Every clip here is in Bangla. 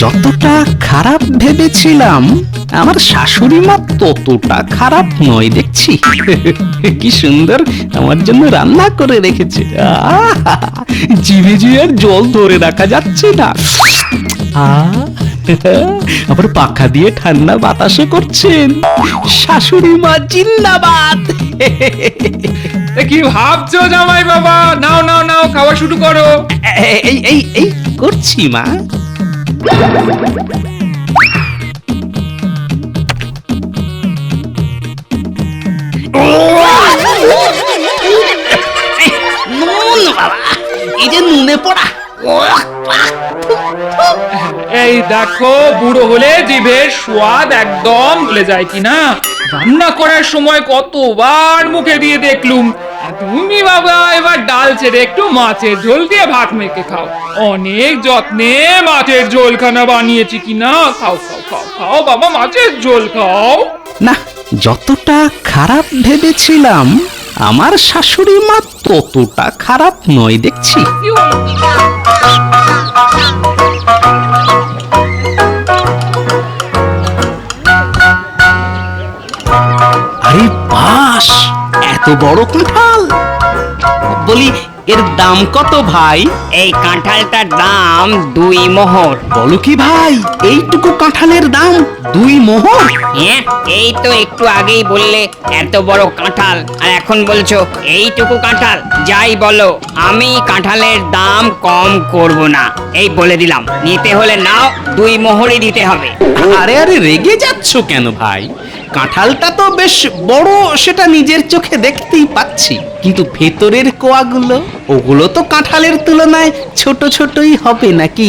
যতটা খারাপ ভেবেছিলাম আমার শাশুড়ি মা ততটা খারাপ নয় দেখছি। কি সুন্দর আমার জন্য রান্না করে রেখেছে, আহা! জিভে জিভে আর জল ধরে রাখা যাচ্ছে না। আবার পাখা দিয়ে ঠান্ডা বাতাসও করছেন। শাশুড়ি মা জিন্দাবাদ। কি ভাবছো জামাই বাবা? নাও নাও নাও, খাওয়া শুরু করো। এই এই এই করছি মা। নুন বাবা, এই যে নুনে পড়া। এই দেখো, বুড়ো হলে জিভের স্বাদ একদম ভুলে যায় কিনা। রান্না করার সময় কতবার মুখে দিয়ে দেখলুম, আর তুমি বাবা এবার ডাল ছেড়ে একটু মাছের ঝোল দিয়ে ভাত মেখে খাও। অনেক যত্নে মাছের ঝোলখানা বানিয়েছি কিনা। খাও খাও খাও খাও বাবা, মাছের ঝোল খাও। না, যতটা খারাপ ভেবেছিলাম আমার শাশুড়ি মা ততটা খারাপ নয় দেখছি। কি হলো? আরে বাস, এত বড় কাঁঠাল! বলি এর দাম কত ভাই? এই কাঁঠালটার দাম 2 মোহর। বলো কি ভাই, এইটুকু কাঁঠালের দাম 2 মোহর? হ্যাঁ, এই তো একটু আগেই বললে এত বড় কাঁঠাল, আর এখন বলছো এইটুকু কাঁঠাল। যাই বলো, আমি কাঁঠালের দাম কম করব না, এই বলে দিলাম। নিতে হলে নাও, 2 মোহরই দিতে হবে। আরে আরে, রেগে যাচ্ছ কেন ভাই? কাঁঠালটা তো বেশ বড়, সেটা নিজের চোখে দেখতেই পাচ্ছি, কিন্তু ভেতরের কোয়াগুলো, ওগুলো তো কাঁঠালের তুলনায় ছোট ছোটই হবে নাকি?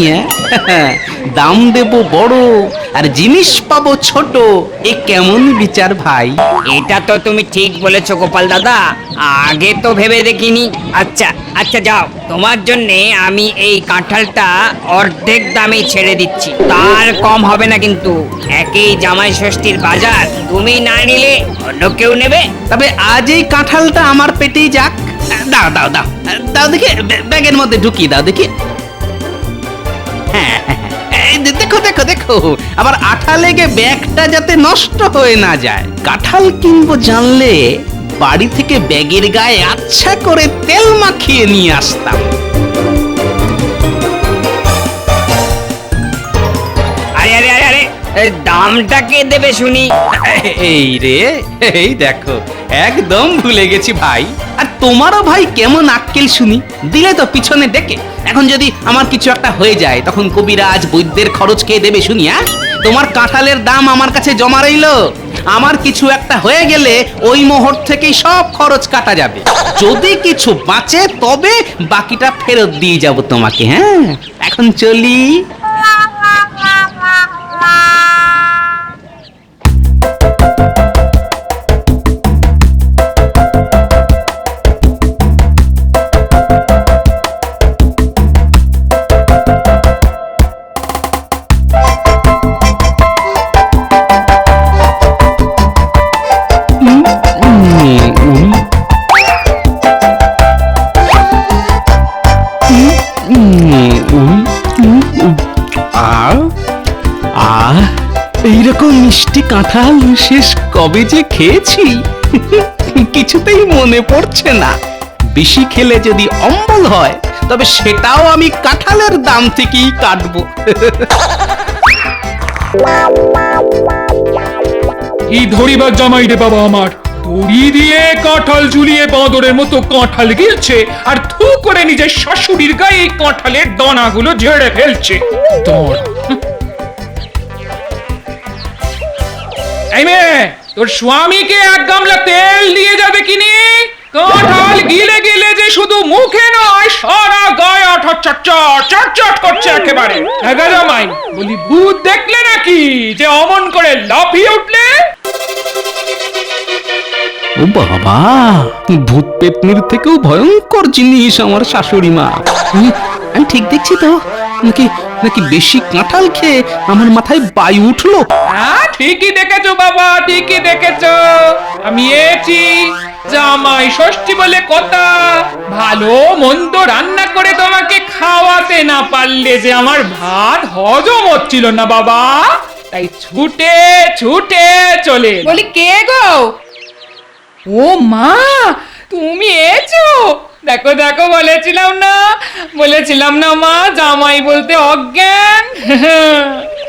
দাম দেব বড় আর জিনিস পাবো ছোট, এ কেমন বিচার ভাই? এটা তো তুমি ঠিক বলেছো গোপাল দাদা, আগে তো ভেবে দেখিনি। আচ্ছা আচ্ছা, যাও, তোমার জন্য আমি এই কাঁঠালটা অর্ধেক দামে ছেড়ে দিচ্ছি, তার কম হবে না কিন্তু। একই জামাই ষষ্ঠীর বাজার, তুমি না নিলে অন্য কেউ নেবে। তবে আজ এই কাঁঠালটা আমার পেটেই যাক। দাও দাও দাও দাও দেখি, ব্যাগের মধ্যে ঢুকিয়ে দাও দেখি। হ্যাঁ, এই দেখো দেখো দেখো, আবার আঠা লেগে ব্যাগটা যাতে নষ্ট হয়ে না যায়। কাঁঠাল কিনবো জানলে বাড়ি থেকে ব্যাগের গায়ে আচ্ছা করে তেল মাখিয়ে নিয়ে আসতাম। আরে আরে আরে আরে, এই দামটা কে দেবে শুনি? এই রে, এই দেখো, একদম ভুলে গেছি ভাই। আর তোমারও ভাই কেমন আক্কেল শুনি, দিলে তো পিছনে ডেকে। এখন যদি আমার কিছু একটা হয়ে যায়, তখন কবিরাজ বৈদ্যের খরচ কে দেবে শুনি? তোমার কাঁঠালের দাম আমার কাছে জমা রইলো, আমার কিছু একটা হয়ে গেলে ওই মোহর থেকেই সব খরচ কাটা যাবে। যদি কিছু বাঁচে তবে বাকিটা ফেরত দিয়ে যাব তোমাকে। হ্যাঁ, এখন চলি। এইরকম মিষ্টি কাঁঠাল শেষ কবে যে খেয়েছি কিছুতেই মনে পড়ছে না। বেশি খেলে যদি অম্বল হয়, তবে সেটাও আমি কাঁঠালের দাম থেকেই কাটবো। কি ধরিবার জামাই রে বাবা আমার, দড়ি দিয়ে কাঁঠাল ঝুলিয়ে বাঁদরের মতো কাঁঠাল গিলছে, আর থু করে নিজের শাশুড়ির গায়ে এই কাঁঠালের দানাগুলো ঝেড়ে ফেলছে। দাঁড়া। এই মেয়ে, তোর স্বামীকে 1 গামলা তেল দিয়ে যাবে কিনি? কাঁঠাল গিলে গিলে যে শুধু মুখে নয়, সারা গায়ে আঠা চটচট চটচট করছে একেবারে। জামাই, বলি ভূত দেখলে নাকি যে অমন করে লাফিয়ে উঠলে? ও বাবা, ভূত পেতনির থেকেও ভয়ঙ্কর জিনিস আমার শাশুড়ি মা। আমি ঠিক দেখছি তো নাকি? নাকি বেশি কাঁঠাল খেয়ে আমার মাথায় বায়ু উঠলো? হ্যাঁ, ঠিকই দেখেছো বাবা, ঠিকই দেখেছো। আমি এসেছি, জামাই ষষ্ঠী বলে কথা, ভালো মন্দ রান্না করে তোমাকে খাওয়াতে না পারলে যে আমার ভাত হজম হচ্ছিল না বাবা, তাই ছুটে ছুটে চলে এলাম। বলি কে গো? ও মা, তুমি এসো? দেখো দেখো, বলেছিলাম না মা, জামাই বলতে অজ্ঞান।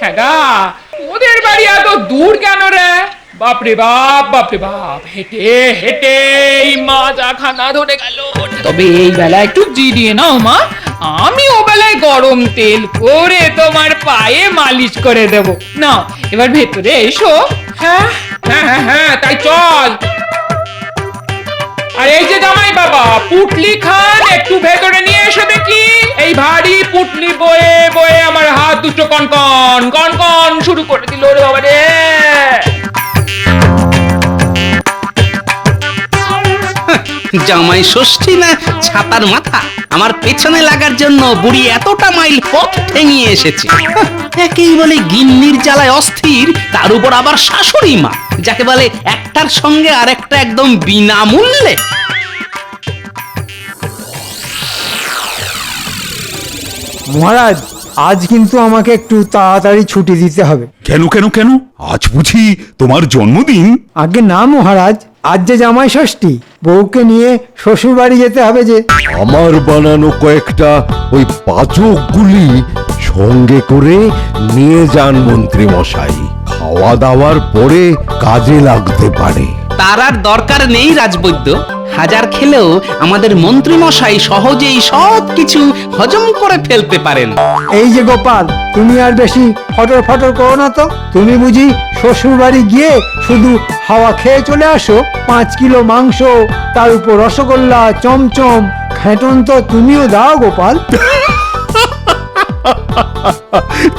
হ্যাঁ, ওদের বাড়ি এত দূর কেন রে? বাপরে বাপ, হেঁটে হেঁটে এই মাজাখানা ধরে গেল। তবে এই বেলায় একটু জিরিয়ে নাও মা, আমি ও বেলায় গরম তেল করে তোমার পায়ে মালিশ করে দেব। না, এবার ভেতরে এসো। হ্যাঁ হ্যাঁ হ্যাঁ হ্যাঁ, তাই চল। আর এই যে জামাই বাবা, পুটলি খান একটু ভেতরে নিয়ে এসো দেখি। এই ভারী পুটলি বয়ে বয়ে আমার হাত দুটো কনকন কনকন শুরু করে দিল রে বাবা রে। জামাই ষষ্ঠী না ছাতার মাথা, আমার পেছনে লাগার জন্য বুড়ি এতটা মাইল পথ ঠেঙিয়ে এসেছে। একেই বলে গিন্নির জ্বালায় অস্থির, তার উপর আবার শাশুড়ি মা, যাকে বলে একটার সঙ্গে আরেকটা একদম বিনামূল্যে। মহারাজ, আজ কিন্তু আমাকে একটু তাড়াতাড়ি ছুটি দিতে হবে। কেন কেন কেন? আজ বুঝি তোমার জন্মদিন? আগে না মহারাজ, আজ যে জামাই ষষ্ঠী, বউকে নিয়ে শ্বশুর বাড়ি যেতে হবে যে। আমার বানানো কয়েকটা ওই পাচকগুলি সঙ্গে করে নিয়ে যান মন্ত্রী মশাই, খাওয়া দাওয়ার পরে কাজে লাগতে পারে। তার আর দরকার নেই রাজবৈদ্য, হাজার খেলেও আমাদের মন্ত্রী মশাই সহজেই সব কিছু হজম করে ফেলতে পারেন। এই যে গোপাল, তুমি আর বেশি ফটর ফটর করো না তো। তুমি বুঝি শ্বশুর বাড়ি গিয়ে শুধু হাওয়া খেয়ে চলে আসো? 5 কিলো মাংস, তার উপর রসগোল্লা, চমচম, ঘ্যাঁটন তো তুমিও দাও গোপাল।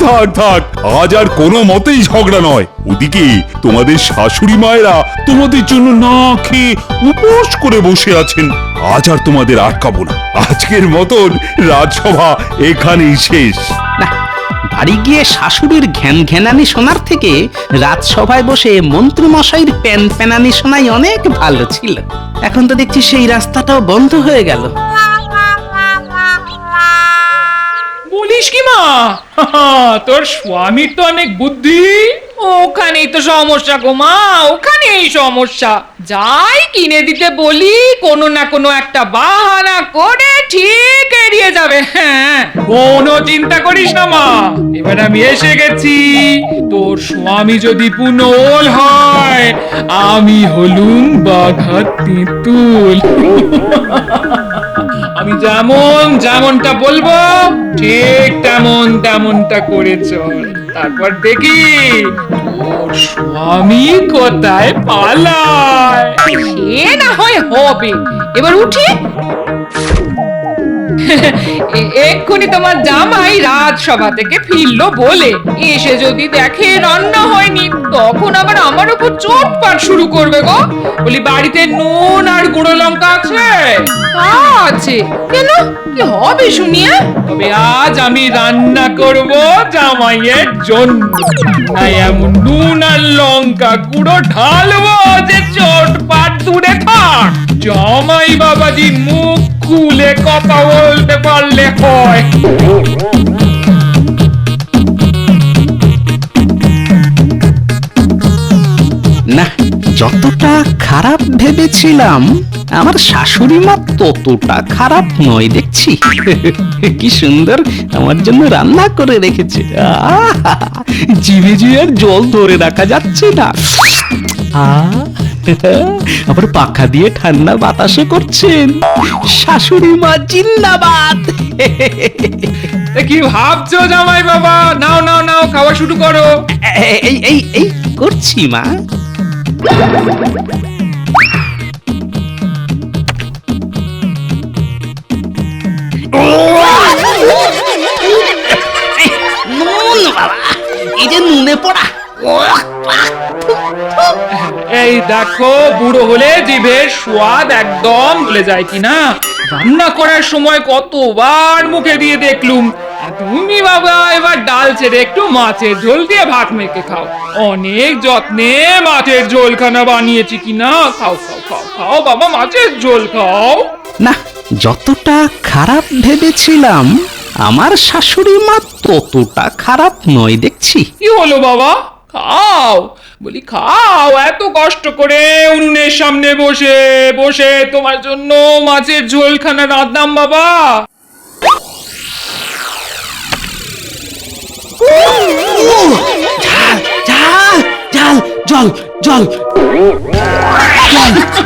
থাক থাক, আজ আর কোনো মতেই ঝগড়া নয়। ওদিকে তোমাদের শাশুড়ি মায়েরা তোমাদের জন্য না খেয়ে উপোস করে বসে আছেন। আজ আর তোমাদের আটকাবো না। আজকের মতন রাজসভা এখানেই শেষ। না, বাড়ি গিয়ে শাশুড়ির ঘ্যান ঘ্যানানি শোনার থেকে রাজসভায় বসে মন্ত্রী মশাইর প্যান প্যানানি শোনাই অনেক ভালো ছিল। এখন তো দেখছি সেই রাস্তাটাও বন্ধ হয়ে গেল। বলিস কি মা, তোর স্বামীর তো অনেক বুদ্ধি। ওখানেই তো সমস্যা গো মা, ওখানেই সমস্যা। যাই কিনে দিতে বলি, কোনো না কোনো একটা বাহানা করে ঠিক এড়িয়ে যাবে। হ্যাঁ, কোনো চিন্তা করিস না মা, এবার আমি এসে গেছি। তোর স্বামী যদি পুনল হয়, আমি হলুম বাঘা তেঁতুল। আমি যেমনটা বলবো ঠিক তেমনটা করে চল। তারপর দেখি তোর স্বামী কোথায় পালায়। সে না হয় হবে, এবার উঠি। এক্ষুনি তোমার জামাই রাজসভা থেকে ফিরলো বলে এসে যদি দেখে রান্না হয়নি, তখন আবার আমার উপর চোটপাট শুরু করবে গো। বলি, বাড়িতে নুন আর গুঁড়ো লঙ্কা আছে? আছে। কেন, কি হবে শুনিয়া? তবে আজ আমি রান্না করব জামাইয়ের জন্য। না এমন নুন আর লঙ্কা গুঁড়ো ঢালবো যে চোটপাট দূরে থাক। জামাই বাবাজি মুখ খুলে কথা বলতে পারলে হয়। না, যতটা খারাপ ভেবেছিলাম আমার শাশুড়ি মা ততটা খারাপ নয় দেখছি। কি সুন্দর আমার জন্য রান্না করে রেখেছে, আহা! জিভে জিভে আর জল ধরে রাখা যাচ্ছে না। আবার পাখা দিয়ে ঠান্ডা বাতাসও করছেন। শাশুড়ি মা জিন্দাবাদ। কি ভাবছো জামাই বাবা? নাও নাও নাও, খাওয়া শুরু করো। এই এই এই করছি মা। নুন বাবা, এই যে নুনে পড়া। এই দেখো, বুড়ো হলে জিভের স্বাদ একদম ভুলে যায় কিনা। রান্না করার সময় কতবার মুখে দিয়ে দেখলুম, আর তুমি বাবা এবার ডাল ছেড়ে একটু মাছের ঝোল দিয়ে ভাত মেখে খাও। অনেক যত্নে মাছের ঝোলখানা বানিয়েছি কিনা। খাও খাও খাও খাও বাবা, মাছের ঝোল খাও। না, যতটা খারাপ ভেবেছিলাম আমার শাশুড়ি মা ততটা খারাপ নয় দেখছি। কি হলো বাবা, খাও, বলি খাও, এত কষ্ট করে উনুনের সামনে বসে বসে তোমার জন্য মাছের ঝোলখানা রাঁধলাম বাবা। ঝাল ঝাল জল জল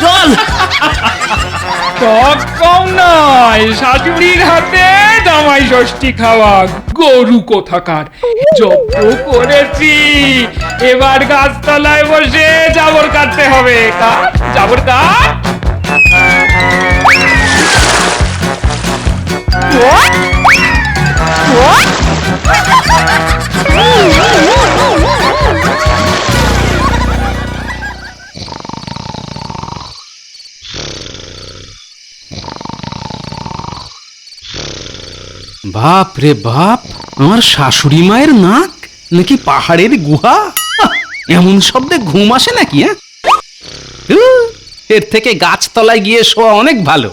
জল। টক কম নয়, শাশুড়ির হাতে জামাই ষষ্ঠী খাওয়া, গরু কোথাকার। জব্দ করেছি, এবার গাছতলায় বসে জাবর কাটতে হবে। কাট, জাবর কাট। বাপ রে বাপ, আমার শাশুড়ি মায়ের নাক নাকি পাহাড়ের গুহা? আহ, এমন শব্দে ঘুম আসে নাকি? এর থেকে গাছতলায় গিয়ে শোয়া অনেক ভালো।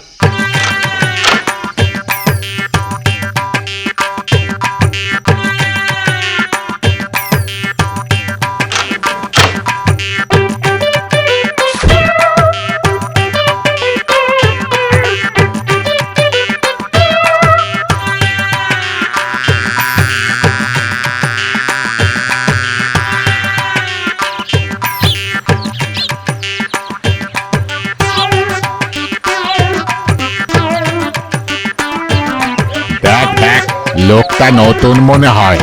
দেখ দেখ, লোকটা নতুন মনে হয়,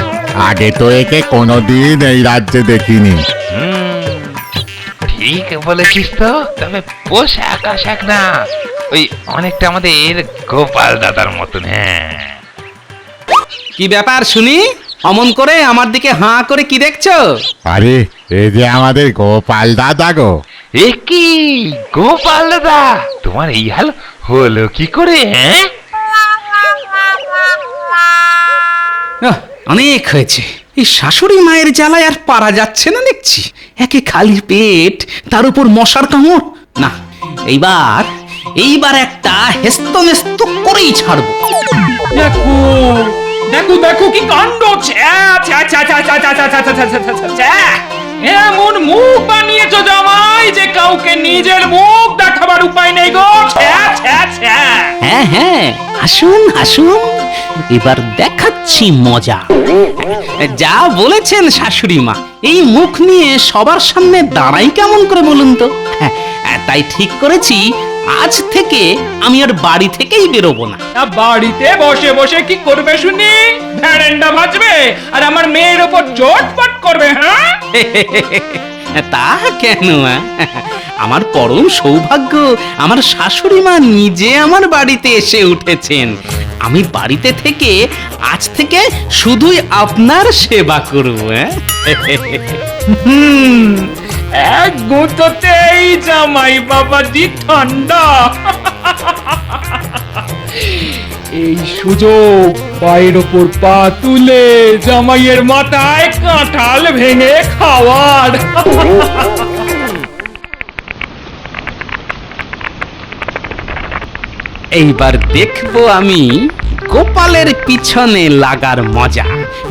আগে তো একে কোনোদিন এই রাজ্যে দেখিনি। ঠিক বলেছিস তো, তবে পোশাক আশাক না, ওই অনেকটা আমাদের গোপাল দাদার মতন। হ্যাঁ, কি ব্যাপার শুনি? অমন করে আমার দিকে হাঁ করে কি দেখছো? আরে এই যে আমাদের গোপাল দাদা গো। এ কি গোপাল দাদা, তোমার এই হাল হলো কি করে? হ্যাঁ, আহ, অনেক হয়েছে। এই শাশুড়ি মায়ের জ্বালায় আর পারা যাচ্ছে না দেখছি। একে খালি পেট, তার উপর মশার কামড়। না, এইবার এইবার একটা হেস্ত নেস্ত করেই ছাড়বো। দেখো দেখো দেখো কি কাণ্ড! ছ্যা, ছ্যা, ছ্যা, ছ্যা, ছ্যা, ছ্যা, ছ্যা, ছ্যা, ছ্যা, ছ্যা, ছ্যা, ছ্যা, ছ্যা। এমন মুখ বানিয়েছো জামাই যে কাউকে নিজের মুখ দেখাবার উপায় নেই গো। ছ্যা, ছ্যা, ছ্যা। হ্যাঁ হ্যাঁ, আসুন আসুন, এবার দেখাচ্ছি মজা। যা বলেছেন শাশুড়ি মা, এই মুখ নিয়ে সবার সামনে দাঁড়াই কেমন করে বলুন তো? হ্যাঁ, তাই ঠিক করেছি, আজ থেকে আমি আর বাড়ি থেকেই বেরোবো না। তা বাড়িতে বসে বসে কি করবে শুনি? ভ্যারেন্ডা ভাজবে আর আমার মেয়ের ওপর চোটপাট করবে? হ্যাঁ, তা কেন? আমার পরম সৌভাগ্য, আমার শাশুড়ি মা নিজে আমার বাড়িতে এসে উঠেছেন। আমি বাড়িতে থেকে আজ থেকে শুধুই আপনার সেবা করব। এক গুঁতোতেই জামাই বাবাজি ঠান্ডা। এই সুযোগ, পায়ের ওপর পা তুলে জামাইয়ের মাথায় কাঁঠাল ভেঙে খাওয়ার। এইবার দেখবো আমি গোপালের পিছনে লাগার মজা।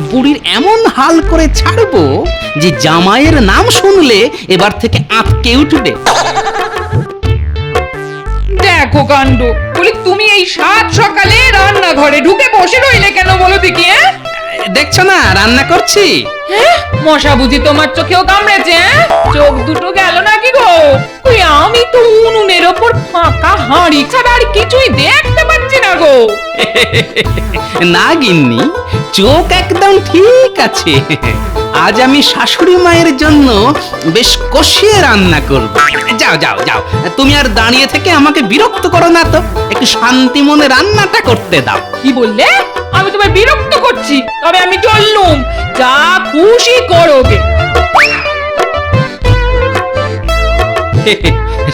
বুড়ির এমন হাল করে ছাড়বো যে জামাইয়ের নাম শুনলে এবার থেকে আঁতকে উঠবে। দেখো কাণ্ড, বলি তুমি এই সাত সকালে রান্নাঘরে ঢুকে বসে রইলে কেন বলো দেখি? দেখছো না রান্না করছি? মশা বুঝি তোমার চোখেও কামড়েছে? চোখ দুটো গেল নাকি গো? ওই আমি তো উনুনের ওপর ফাঁকা হাঁড়ি ছাড়া আর কিছুই দেখতে পাচ্ছি না গো। না গিন্নি, চোখ একদম ঠিক আছে। আজ আমি শাশুড়ি মায়ের জন্য বেশ কষিয়ে রান্না করব। যাও যাও যাও, তুমি আর দাঁড়িয়ে থেকে আমাকে বিরক্ত করো না তো, একটু শান্তি মনে রান্নাটা করতে দাও। কি বললে? আমি তোমায় বিরক্ত করছি? তবে আমি চললুম, যা খুশি করোগে।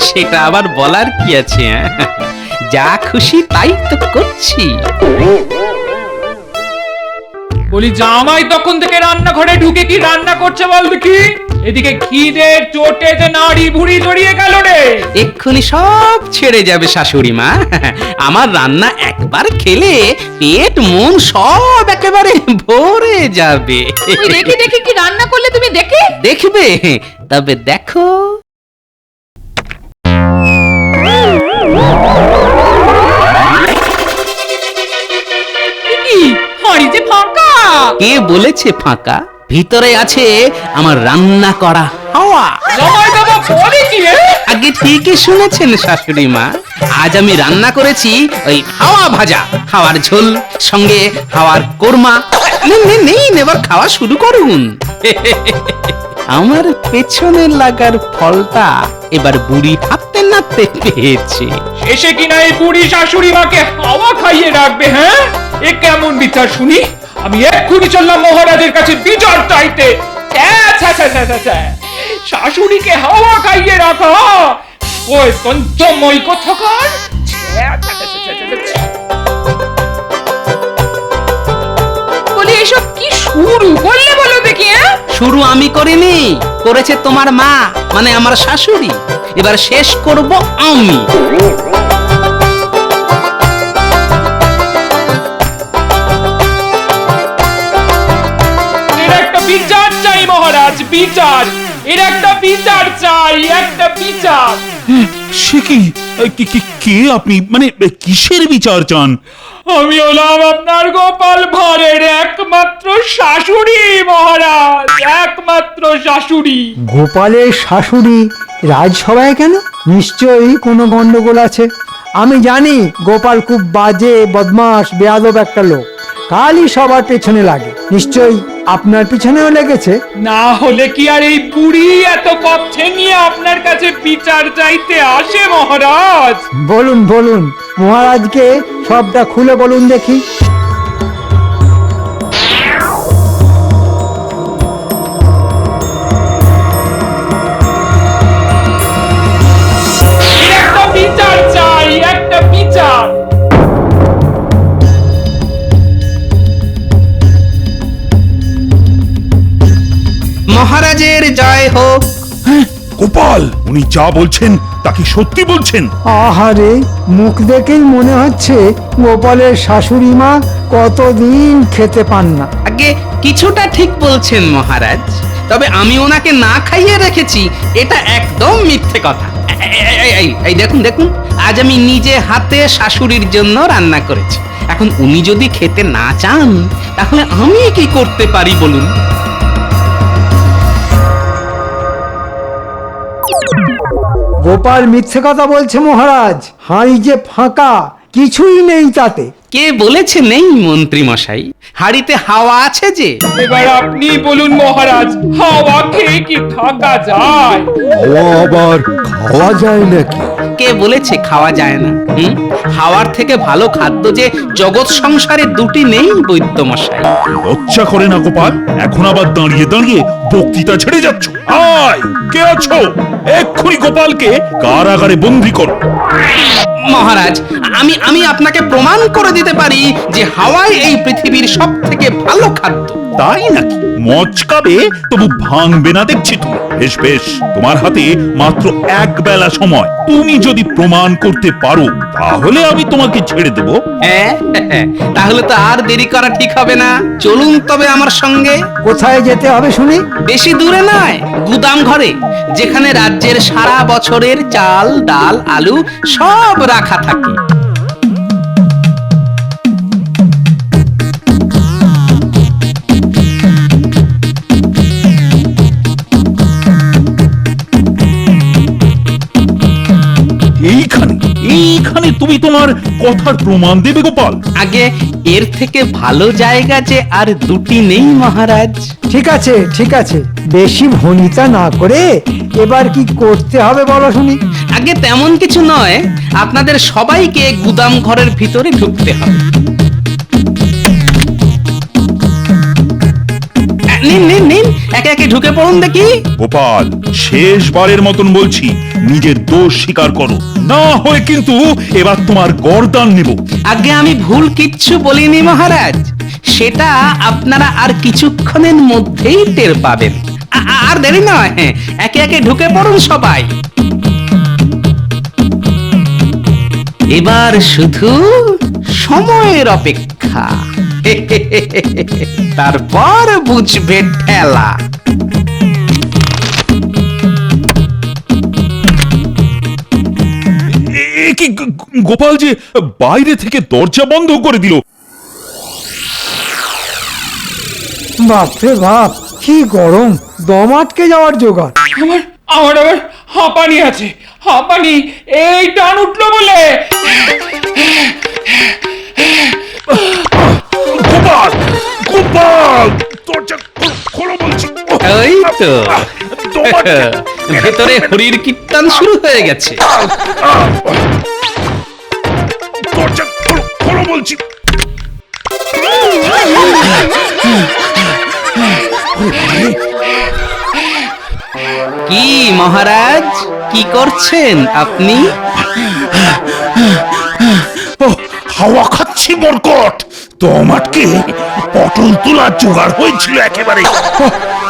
সেটা আবার বলার কি আছে? যা খুশি তাই তো করছি। বলি জামাই তখন থেকে রান্নাঘরে ঢুকে কি রান্না করছে বল দেখি? এদিকে খিদের চোটে যে নাড়ি ভুড়ি জড়িয়ে গেল রে। এক্ষুনি সব ছেড়ে যাবে শাশুড়ি মা। আমার রান্না একবার খেলে পেট মন সব একেবারে ভরে যাবে। তুই দেখি দেখি কি রান্না করলে তুমি দেখে। দেখবে? তবে দেখো। কি হাঁড়ি যে ফাঁকা। কে বলেছে ফাঁকা? ভিতরে আছে আমার রান্না করা হাওয়া। জামাই বাবা বলে কি রে? আগে ঠিকই শুনেছেন শাশুড়ি মা। আজ আমি রান্না করেছি ওই হাওয়া ভাজা, হাওয়ার ঝোল, সঙ্গে হাওয়ার কোরমা। নেই এবার খাওয়া শুরু করুন। আমার পেছনে লাগার ফলটা এবার বুড়ি হাঁটতে নাড়তে পেয়েছে। শেষে কিনা এই বুড়ি শাশুড়ি মাকে হাওয়া খাইয়ে রাখবে? হ্যাঁ, এ কেমন বিচার শুনি? আমি এক্ষুনি চললাম মহারাজের কাছে বিচার চাইতে। শাশুড়িকে হাওয়া খাইয়ে রাখা ওই পঞ্চময় কোথাকার। বলি এসব কি শুরু করলে বলো দেখি। হ্যাঁ, শুরু আমি করিনি, করেছে তোমার মা, মানে আমার শাশুড়ি। এবার শেষ করব আমি। এর একটা বিচার চাই মহারাজ, বিচার। এর একটা বিচার চাই, একটা বিচার। সে কি? কে আপনি? মানে কিসের বিচার চান? আমি হলাম আপনার গোপাল ভাঁড়ের একমাত্র শাশুড়ি মহারাজ, একমাত্র শাশুড়ি। গোপালের শাশুড়ি রাজসভায় কেন? নিশ্চয়ই কোনো গন্ডগোল আছে। আমি জানি গোপাল খুব বাজে, বদমাস, বেয়াদব একটা লোক। কালই সবার পেছনে লাগে। নিশ্চয়ই আপনার পিছনেও লেগেছে। না হলে কি আর এই বুড়ি এত পথ ঠেঙিয়ে আপনার কাছে বিচার চাইতে আসে মহারাজ? বলুন বলুন, মহারাজকে সবটা খুলে বলুন দেখি। একটা বিচার চাই, একটা বিচার। মহারাজের জয় হোক। গোপাল, উনি যা বলছেন তা কি সত্যি বলছেন? আহারে, মুখ দেখেই মনে হচ্ছে গোপালের শাশুড়ি মা কতদিন খেতে পান না। আগে কিছুটা ঠিক বলছেন মহারাজ, তবে আমি ওনাকে না খাইয়ে রেখেছি এটা একদম মিথ্যে কথা। এই দেখুন দেখুন, আজ আমি নিজে হাতে শাশুড়ির জন্য রান্না করেছি। এখন উনি যদি খেতে না চান তাহলে আমি কি করতে পারি বলুন? গোপাল মিথ্যে কথা বলছে মহারাজ। হাঁড়ি যে ফাঁকা, কিছুই নেই তাতে। কে বলেছে নেই মন্ত্রী মশাই? হাড়িতে হাওয়া আছে যে। এবার আপনি বলুন মহারাজ, হাওয়া খেয়ে কি থাকা যায়? হাওয়া আবার খাওয়া যায় নাকি? কে বলেছে খাওয়া যায় না? হাওয়ার থেকে ভালো খাদ্য যে জগৎ সংসারে দুটি নেই বৈদ্য মশাই। লজ্জা করে না গোপাল? এখন আবার দাঁড়িয়ে দাঁড়িয়ে বক্তৃতা ছেড়ে যাচ্ছ? আয়, কে আছো? এক্ষুনি গোপালকে কারাগারে বন্দী করো। মহারাজ, আমি আপনাকে প্রমাণ করে দিতে পারি যে হাওয়াই এই পৃথিবীর সব থেকে ভালো খাদ্য। তাই নাকি? মচকাবে তবু ভাঙবে না দেখছি তুমি। বেশ বেশ, তোমার হাতে মাত্র এক বেলা সময়। তুমি যদি প্রমাণ করতে পারো তাহলে আমি তোমাকে ছেড়ে দেব। হ্যাঁ, তাহলে তো আর দেরি করা ঠিক হবে না। চলুন তবে আমার সঙ্গে। কোথায় যেতে হবে শুনি? বেশি দূরে নয়, গুদাম ঘরে, যেখানে রাজ্যের সারা বছরের চাল, ডাল, আলু সব রাখা থাকে। এইখানে তুমি তোমার কথার প্রমাণ দেবে গোপাল? আগে এর থেকে ভালো জায়গা যে আর দুটি নেই মহারাজ। ঠিক আছে ঠিক আছে, বেশি ভনিতা না করে এবার কি করতে হবে বলো শুনি। আগে তেমন কিছু নয়, আপনাদের সবাইকে গুদাম ঘরের ভিতরে ঢুকতে হবে। নিন নিন নিন, একে একে ঢুকে পড়ুন দেখি। গোপাল, শেষবারের মতন বলছি, নিজের দোষ স্বীকার করো, না হয় কিন্তু এবার তোমার গর্দান নেব। আগে আমি ভুল কিচ্ছু বলিনি মহারাজ, সেটা আপনারা আর কিছুক্ষণের মধ্যেই টের পাবেন। আর দেরি নয়, একে একে ঢুকে পড়ুন সবাই। এবার শুধু সময়ের অপেক্ষা। তারপর বুঝবে ঠেলা। এ কি গোপাল যে বাইরে থেকে দরজা বন্ধ করে দিল? বাপরে বাপ, কি গরম, দম আটকে যাওয়ার জোগাড়। আমার আমার আবার হাঁপানি আছে, হাঁপানি, এই টান উঠলো বলে। গোপাল, গোপাল, দরজা খোলো বলছি। ওই তো তোমার ভেতরে হরির কীর্তন শুরু হয়ে গেছে। দরজা খোলো বলছি। কি মহারাজ, কি করছেন আপনি? হাওয়া খাচ্ছি বরকত, দম আটকে পটল তোলার জোগাড় হয়েছিল একেবারে।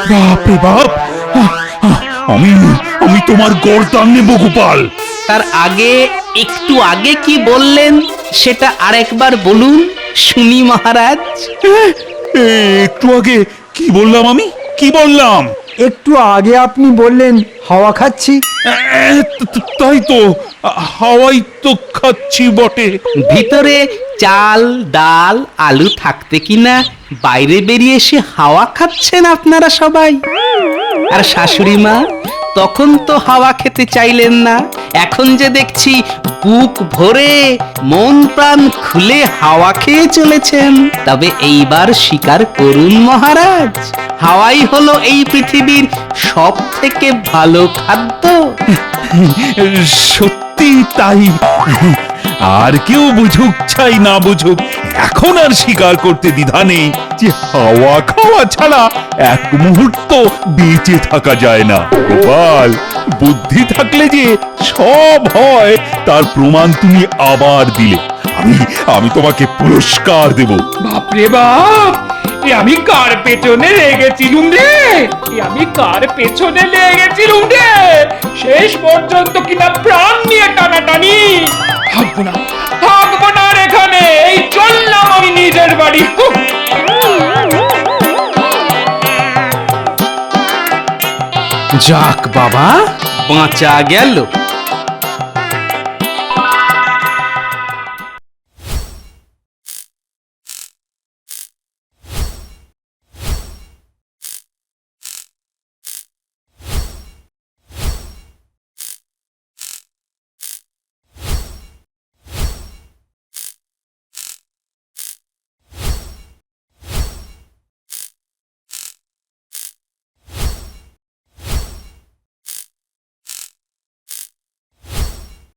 বাপরে বাপ, আমি আমি তোমার গর্দান নেব গোপাল। তার আগে, একটু আগে কি বললেন সেটা আরেকবার বলুন শুনি মহারাজ। একটু আগে কি বললাম আমি, কি বললাম? একটু আগে আপনি বললেন হাওয়া খাচ্ছি। তাই তো, হাওয়াই তো খাচ্ছি বটে। ভিতরে চাল ডাল আলু থাকতে কিনা বাইরে বেরিয়ে এসে হাওয়া খাচ্ছেন আপনারা সবাই। আর শাশুড়ি মা তখন তো হাওয়া খেতে চাইলেন না, এখন যে দেখছি বুক ভরে মন প্রাণ খুলে হাওয়া খেয়ে চলেছেন। তবে এইবার স্বীকার করুন মহারাজ, হাওয়াই হলো এই পৃথিবীর সব থেকে ভালো খাদ্য। সত্যি তাই। আর কেউ বুঝুক চাই না বুঝুক, এখন আর স্বীকার করতে দ্বিধা নেই যে হাওয়া খাওয়া ছাড়া এক মুহূর্ত বেঁচে থাকা যায় না। গোপাল, বুদ্ধি থাকলে যে সব হয় তার প্রমাণ তুমি আবার দিলে। আমি তোমাকে পুরস্কার দেব। বাপরে বাপ, এ আমি কার পেছনে লেগেছিলুম রে, এ আমি কার পেছনে লেগেছিলুম রে, শেষ পর্যন্ত কিনা প্রাণ নিয়ে টানাটানি। থাকবো না, থাকবো না আর এখানে, এই চললাম আমি নিজের বাড়ি। যাক বাবা, বাঁচা গেল।